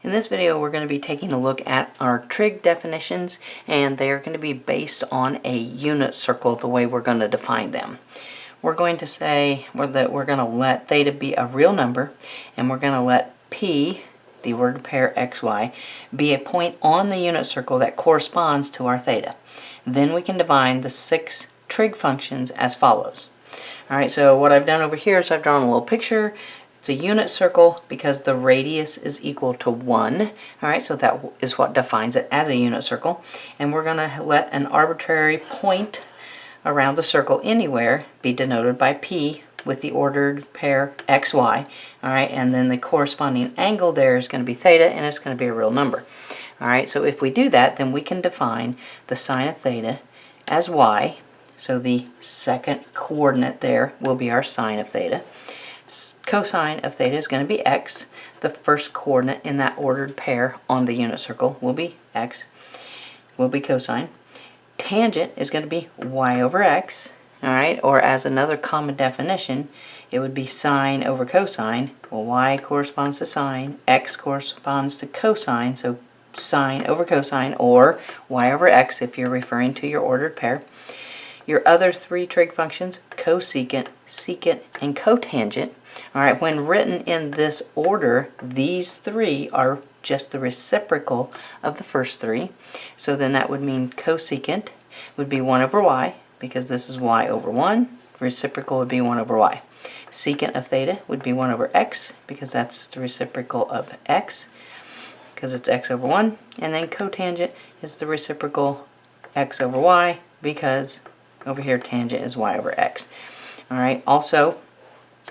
In this video, we're going to be taking a look at our trig definitions, and they are going to be based on a unit circle, the way we're going to define them. We're going to say that we're going to let theta be a real number, and we're going to let p, the ordered pair xy, be a point on the unit circle that corresponds to our theta. Then we can define the 6 trig functions as follows. Alright, so what I've done over here is I've drawn a little picture. It's a unit circle because the radius is equal to 1. Alright, so that is what defines it as a unit circle. And we're going to let an arbitrary point around the circle anywhere be denoted by P with the ordered pair xy. Alright, and then the corresponding angle there is going to be theta, and it's going to be a real number. Alright, so if we do that, then we can define the sine of theta as y. So the second coordinate there will be our sine of theta. Cosine of theta is going to be x. The first coordinate in that ordered pair on the unit circle will be x, will be cosine. Tangent is going to be y over x, alright, or as another common definition, it would be sine over cosine. Well, y corresponds to sine, x corresponds to cosine, so sine over cosine, or y over x if you're referring to your ordered pair. Your other 3 trig functions, cosecant, secant, and cotangent, alright, when written in this order, these 3 are just the reciprocal of the first 3. So then that would mean cosecant would be 1 over y, because this is y over 1. Reciprocal would be 1 over y. Secant of theta would be 1 over x, because that's the reciprocal of x, because it's x over 1. And then cotangent is the reciprocal x over y, because over here tangent is y over x. Alright, also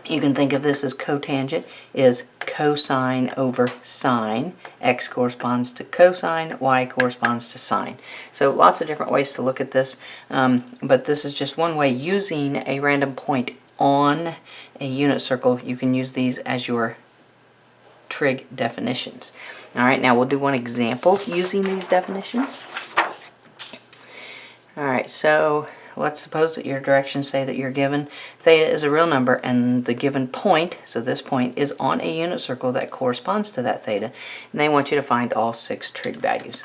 you can think of this as cotangent is cosine over sine. X corresponds to cosine, y corresponds to sine. So lots of different ways to look at this, but this is just one way. Using a random point on a unit circle, you can use these as your trig definitions. Alright, now we'll do one example using these definitions. Alright, so let's suppose that your directions say that you're given theta is a real number and the given point, so this point, is on a unit circle that corresponds to that theta, and they want you to find all 6 trig values.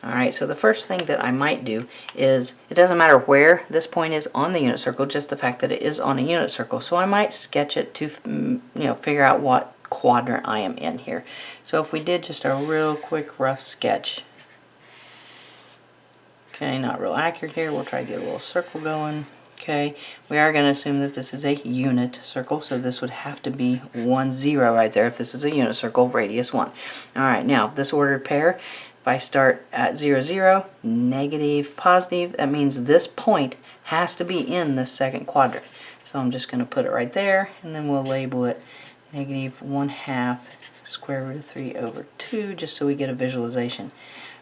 Alright, so the first thing that I might do is, it doesn't matter where this point is on the unit circle, just the fact that it is on a unit circle. So I might sketch it to figure out what quadrant I am in here. So if we did just a real quick rough sketch. Okay, not real accurate here. We'll try to get a little circle going. Okay, we are going to assume that this is a unit circle, so this would have to be 1, 0 right there if this is a unit circle, radius 1. Alright, now this ordered pair, if I start at 0, 0, negative, positive, that means this point has to be in the second quadrant. So I'm just going to put it right there, and then we'll label it negative 1/2 square root of 3 over 2, just so we get a visualization.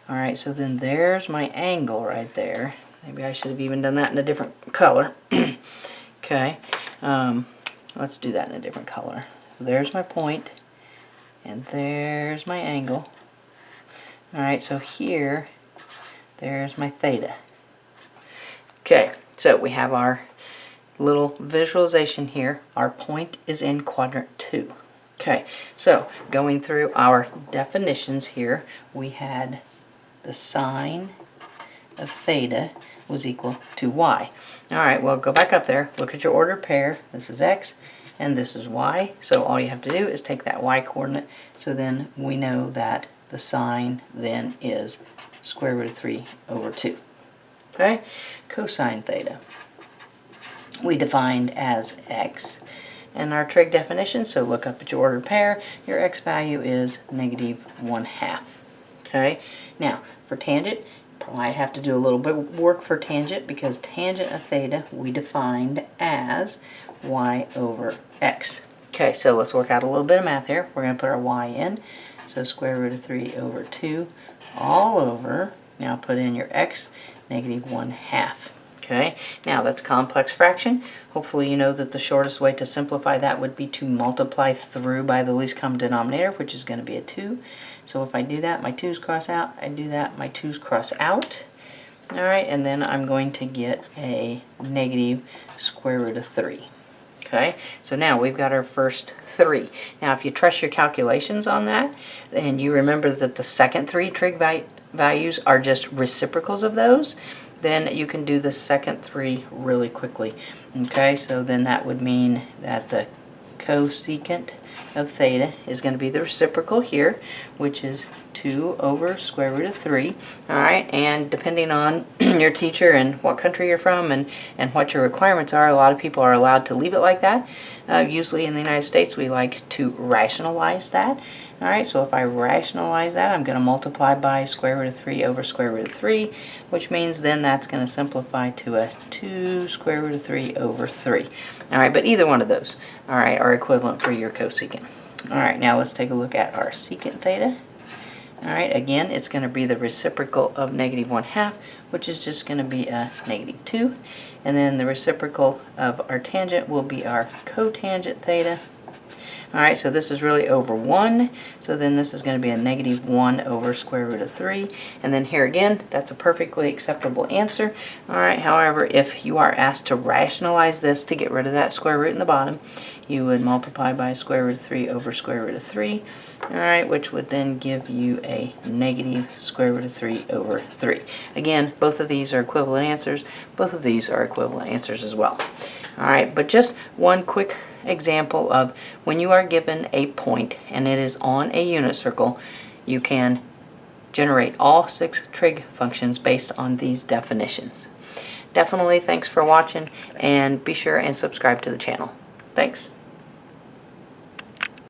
Alright, so then there's my angle right there. Maybe I should have even done that in a different color. Okay, let's do that in a different color. So there's my point, and there's my angle. Alright, so here, there's my theta. Okay, so we have our little visualization here. Our point is in quadrant 2. Okay, so going through our definitions here, we had the sine of theta was equal to y. Alright, well, go back up there, look at your ordered pair. This is x and this is y. So all you have to do is take that y coordinate. So then we know that the sine then is square root of 3 over 2. Okay, cosine theta we defined as x. And our trig definition, so look up at your ordered pair, your x value is negative 1/2. Okay, now for tangent, you might have to do a little bit of work for tangent, because tangent of theta we defined as y over x. Okay, so let's work out a little bit of math here. We're going to put our y in, so square root of 3 over 2 all over, now put in your x, negative 1/2. Okay, now that's complex fraction. Hopefully you know that the shortest way to simplify that would be to multiply through by the least common denominator, which is going to be a 2. So if I do that, my 2's cross out. I do that, my 2's cross out. Alright, and then I'm going to get a negative square root of 3. Okay, so now we've got our first 3. Now if you trust your calculations on that, and you remember that the second 3 trig values are just reciprocals of those, then you can do the second 3 really quickly. Okay, so then that would mean that the cosecant of theta is going to be the reciprocal here, which is 2 over square root of 3. Alright, and depending on your teacher and what country you're from and what your requirements are, a lot of people are allowed to leave it like that. Usually in the United States we like to rationalize that. Alright, so if I rationalize that, I'm going to multiply by square root of 3 over square root of 3, which means then that's going to simplify to a 2 square root of 3 over 3. Alright, but either one of those, alright, are equivalent for your cosecant. Alright, now let's take a look at our secant theta. Alright, again, it's going to be the reciprocal of negative 1/2, which is just going to be a negative 2. And then the reciprocal of our tangent will be our cotangent theta. Alright, so this is really over 1, so then this is going to be a negative 1 over square root of 3. And then here again, that's a perfectly acceptable answer. Alright, however, if you are asked to rationalize this to get rid of that square root in the bottom, you would multiply by square root of 3 over square root of 3. Alright, which would then give you a negative square root of 3 over 3. Again, both of these are equivalent answers. Both of these are equivalent answers as well. Alright, but just one quick example of when you are given a point and it is on a unit circle, you can generate all 6 trig functions based on these definitions. Definitely thanks for watching, and be sure and subscribe to the channel. Thanks.